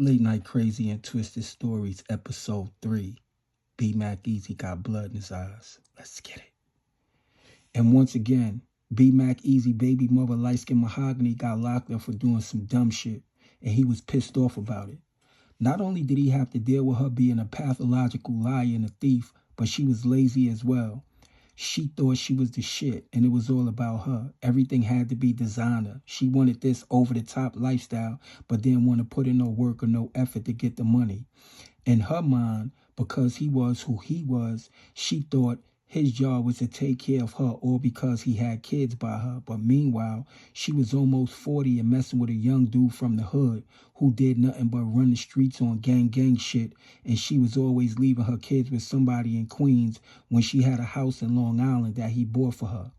Late Night Crazy and Twisted Stories, Episode 3. B Mac Easy got blood in his eyes. Let's get it. And once again, B Mac Easy baby mother light skin Mahogany got locked up for doing some dumb shit, and he was pissed off about it. Not only did he have to deal with her being a pathological liar and a thief, but she was lazy as well. She thought she was the shit and it was all about her. Everything had to be designer. She wanted this over the top lifestyle, but didn't want to put in no work or no effort to get the money. In her mind, because he was who he was, she thought his job was to take care of her, all because he had kids by her. But meanwhile, she was almost 40 and messing with a young dude from the hood who did nothing but run the streets on gang shit, and she was always leaving her kids with somebody in Queens when she had a house in Long Island that he bought for her.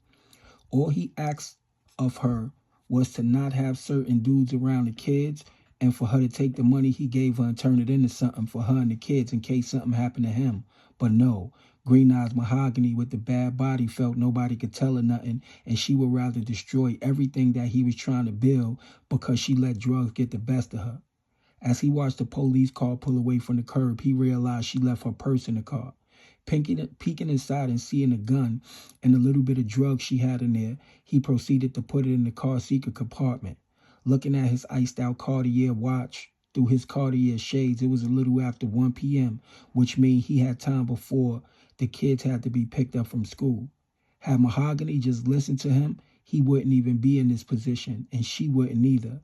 All he asked of her was to not have certain dudes around the kids and for her to take the money he gave her and turn it into something for her and the kids in case something happened to him. But no, Green Eyes Mahogany with the bad body felt nobody could tell her nothing, and she would rather destroy everything that he was trying to build because she let drugs get the best of her. As he watched the police car pull away from the curb, he realized she left her purse in the car. Peeking inside and seeing a gun and a little bit of drugs she had in there, he proceeded to put it in the car's secret compartment. Looking at his iced out Cartier watch through his Cartier shades, it was a little after 1 p.m., which means he had time before the kids had to be picked up from school. Had Mahogany just listened to him, he wouldn't even be in this position, and she wouldn't either.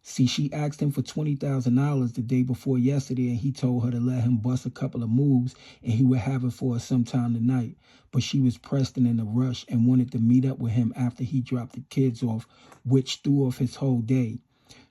See, she asked him for $20,000 the day before yesterday, and he told her to let him bust a couple of moves, and he would have it for her sometime tonight. But she was pressed and in a rush and wanted to meet up with him after he dropped the kids off, which threw off his whole day.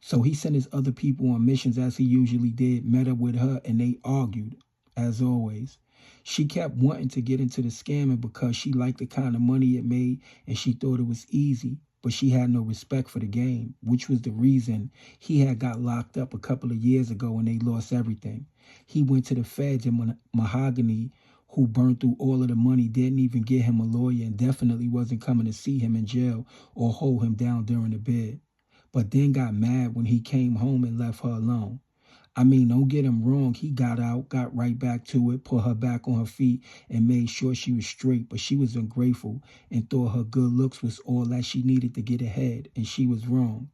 So he sent his other people on missions as he usually did, met up with her, and they argued, as always. She kept wanting to get into the scamming because she liked the kind of money it made, and she thought it was easy. But she had no respect for the game, which was the reason he had got locked up a couple of years ago and they lost everything. He went to the feds, and Mahogany, who burned through all of the money, didn't even get him a lawyer and definitely wasn't coming to see him in jail or hold him down during the bid. But then got mad when he came home and left her alone. I mean, don't get him wrong. He got out, got right back to it, put her back on her feet, and made sure she was straight. But she was ungrateful and thought her good looks was all that she needed to get ahead, and she was wrong.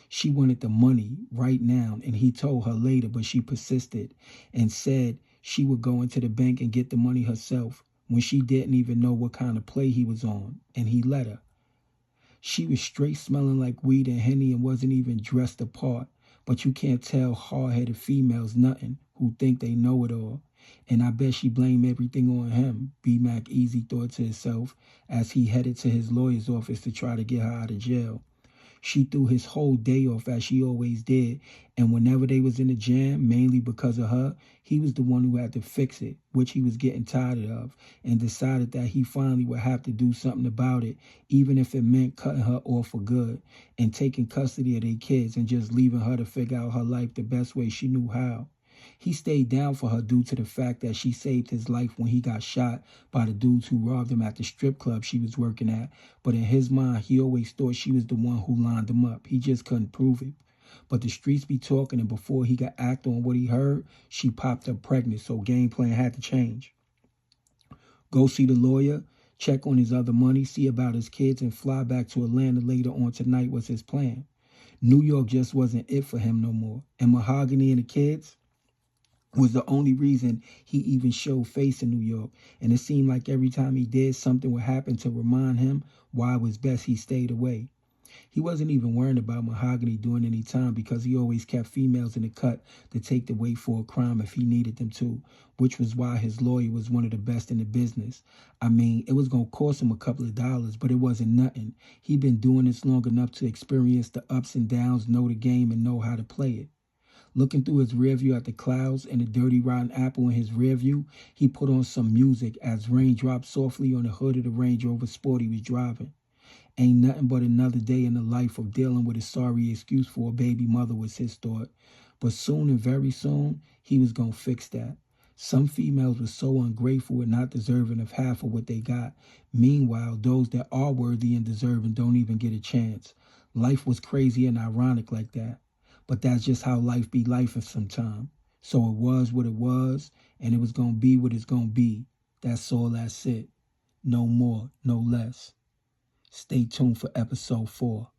She wanted the money right now, and he told her later, but she persisted and said she would go into the bank and get the money herself when she didn't even know what kind of play he was on, and he let her. She was straight smelling like weed and Henny and wasn't even dressed apart. But you can't tell hard-headed females nothing who think they know it all. And I bet she blamed everything on him, B Mac Easy thought to himself as he headed to his lawyer's office to try to get her out of jail. She threw his whole day off as she always did, and whenever they was in a jam, mainly because of her, he was the one who had to fix it, which he was getting tired of, and decided that he finally would have to do something about it, even if it meant cutting her off for good, and taking custody of their kids and just leaving her to figure out her life the best way she knew how. He stayed down for her due to the fact that she saved his life when he got shot by the dudes who robbed him at the strip club she was working at. But in his mind, he always thought she was the one who lined him up. He just couldn't prove it. But the streets be talking, and before he could act on what he heard, she popped up pregnant, so game plan had to change. Go see the lawyer, check on his other money, see about his kids, and fly back to Atlanta later on tonight was his plan. New York just wasn't it for him no more. And Mahogany and the kids was the only reason he even showed face in New York, and it seemed like every time he did, something would happen to remind him why it was best he stayed away. He wasn't even worrying about Mahogany doing any time because he always kept females in the cut to take the weight for a crime if he needed them to, which was why his lawyer was one of the best in the business. I mean, it was going to cost him a couple of dollars, but it wasn't nothing. He'd been doing this long enough to experience the ups and downs, know the game, and know how to play it. Looking through his rear view at the clouds and the dirty rotten apple in his rear view, he put on some music as rain dropped softly on the hood of the Range Rover Sport he was driving. Ain't nothing but another day in the life of dealing with a sorry excuse for a baby mother was his thought. But soon and very soon, he was going to fix that. Some females were so ungrateful and not deserving of half of what they got. Meanwhile, those that are worthy and deserving don't even get a chance. Life was crazy and ironic like that. But that's just how life be life sometime. So it was what it was, and it was going to be what it's going to be. That's all, that's it. No more, no less. Stay tuned for episode 4.